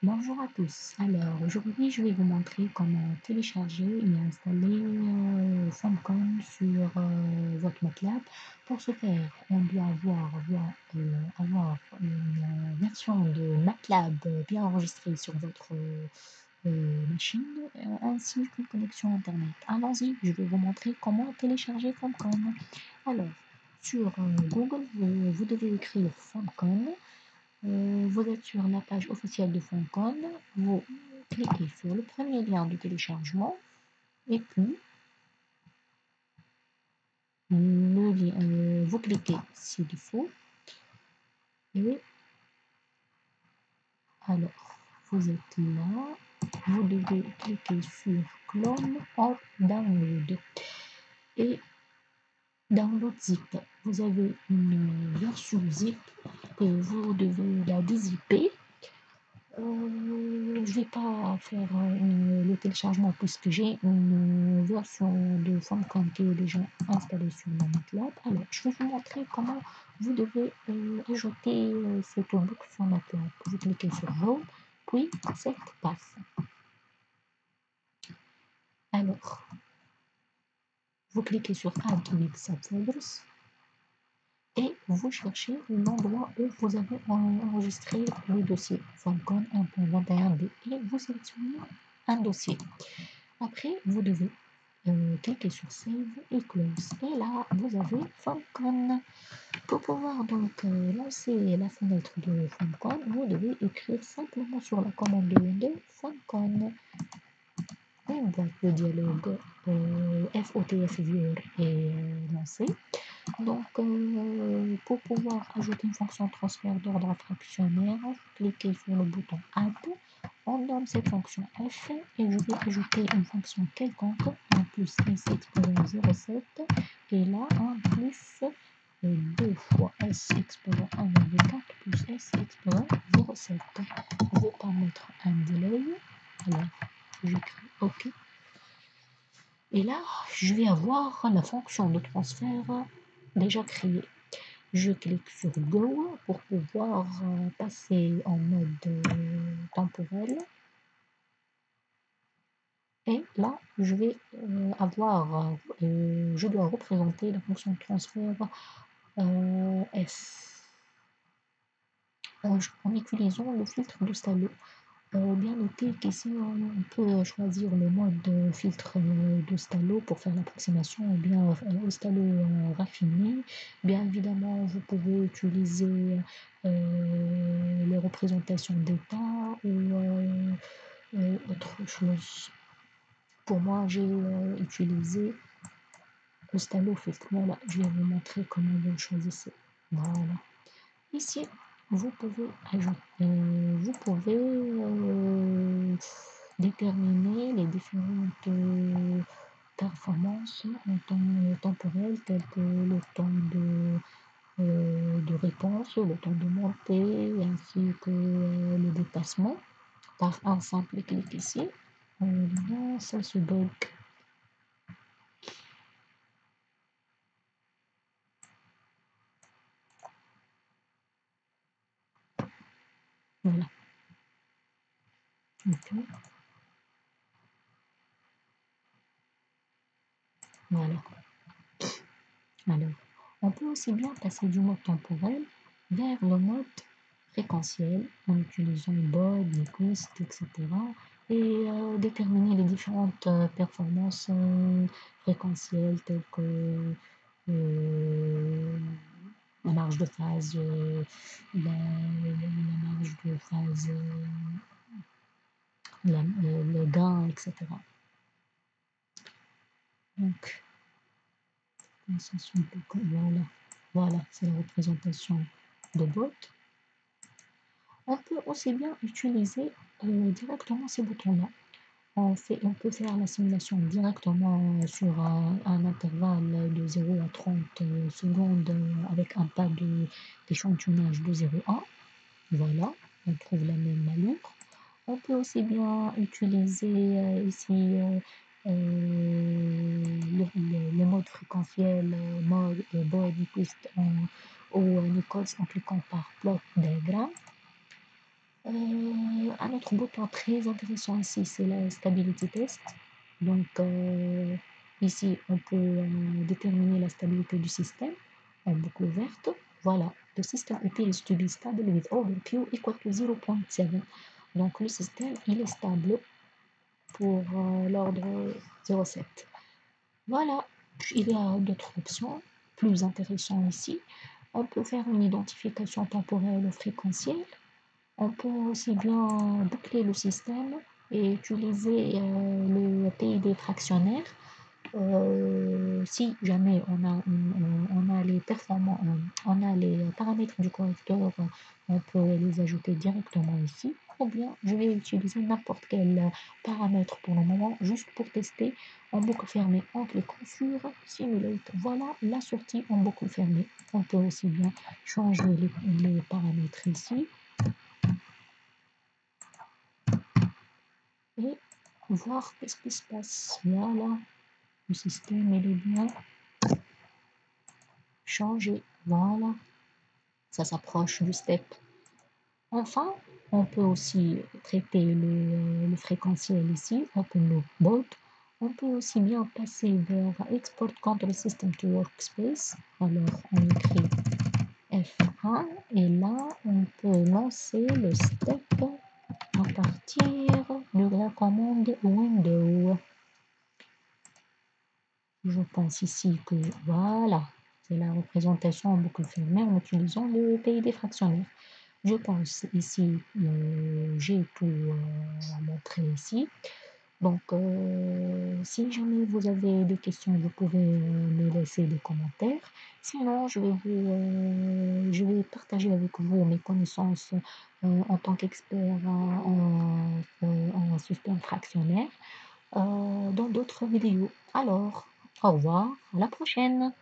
Bonjour à tous. Alors aujourd'hui, je vais vous montrer comment télécharger et installer Famcom sur votre MATLAB. Pour ce faire, on doit avoir une version de MATLAB bien enregistrée sur votre machine, ainsi qu'une connexion Internet. Allons-y, je vais vous montrer comment télécharger Famcom. Alors, sur Google, vous devez écrire Famcom. Vous êtes sur la page officielle de Famcom, vous cliquez sur le premier lien de téléchargement et puis vous cliquez ci-dessous et alors vous êtes là, vous devez cliquer sur Clone or Download et Download Zip. Vous avez une version zip et vous devez la dézipper. Je ne vais pas faire le téléchargement puisque j'ai une version de Famcom qui est déjà installée sur mon MATLAB. Alors, je vais vous montrer comment vous devez ajouter cette boucle sur MATLAB. Vous cliquez sur Home, puis Set Path. Alors, vous cliquez sur Add with Subfolders et vous cherchez l'endroit où vous avez enregistré le dossier Famcom 1.21d et vous sélectionnez un dossier. Après, vous devez cliquer sur Save et Close. Et là, vous avez Famcom. Pour pouvoir donc lancer la fenêtre de Famcom, vous devez écrire simplement sur la commande de Windows Famcom. Une boîte de dialogue FOTF Viewer est lancée. Donc, pour pouvoir ajouter une fonction transfert d'ordre fractionnaire, cliquez sur le bouton Add. On nomme cette fonction F et je vais ajouter une fonction quelconque, 1 plus S exposant 0,7 et là 1 plus 2 fois S exposant 1,4 plus S exposant 0,7. Je vais pas mettre un delay, alors j'écris OK. Et là, je vais avoir la fonction de transfert déjà créée. Je clique sur Go pour pouvoir passer en mode temporel. Et là, je vais je dois représenter la fonction de transfert S en utilisant le filtre de Stalo. Bien noter qu'ici, on peut choisir le mode filtre de Stalo pour faire l'approximation ou bien au Stalo raffiné. Bien évidemment, vous pouvez utiliser les représentations d'état ou autre chose. Pour moi, j'ai utilisé le Stalo filtre. Voilà, je vais vous montrer comment vous le choisissez. Voilà. Ici, vous pouvez déterminer les différentes performances en temps temporel, telles que le temps de réponse, le temps de montée, ainsi que le dépassement, par un simple clic ici. Là, ça se bug. Voilà. Okay. Voilà. Alors, on peut aussi bien passer du mode temporel vers le mode fréquentiel en utilisant BOD, Nyquist, etc. et déterminer les différentes performances fréquentielles telles que la marge de phase, la marge de phase, le gain, etc. Donc, voilà, c'est la représentation de bot. On peut aussi bien utiliser directement ces boutons-là. On peut faire la simulation directement sur un intervalle de 0 à 30 secondes avec un pas d'échantillonnage de 0 à 1. Voilà, on trouve la même allure. On peut aussi bien utiliser ici le mode fréquentiel, mode body twist ou Nichols en cliquant par plot diagramme. Un autre bouton très intéressant ici, c'est la stability test. Donc, ici, on peut déterminer la stabilité du système en boucle verte. Voilà, the system appears to be stable with order Q equal to 0.7. Donc, le système, il est stable pour l'ordre 0,7. Voilà, il y a d'autres options plus intéressantes ici. On peut faire une identification temporelle ou fréquentielle. On peut aussi bien boucler le système et utiliser le PID fractionnaire. Si jamais on a les performances, on a les paramètres du correcteur, on peut les ajouter directement ici. Ou bien je vais utiliser n'importe quel paramètre pour le moment, juste pour tester en boucle fermée. On clique sur Simulate. Voilà la sortie en boucle fermée. On peut aussi bien changer les paramètres ici. Et voir qu'est-ce qui se passe. Voilà, le système il est bien changé. Voilà, ça s'approche du step. Enfin, on peut aussi traiter le fréquentiel ici, Open Loop Mode. On peut aussi bien passer vers Export Control System to Workspace. Alors, on écrit F1 et là, on peut lancer le step à partir de la commande Window. Je pense ici que voilà, c'est la représentation en boucle fermée en utilisant le PID fractionnaire. Je pense ici, j'ai tout montré ici. Donc, si jamais vous avez des questions, vous pouvez me laisser des commentaires. Sinon, je vais partager avec vous mes connaissances en tant qu'expert en système fractionnaire dans d'autres vidéos. Alors, au revoir, à la prochaine!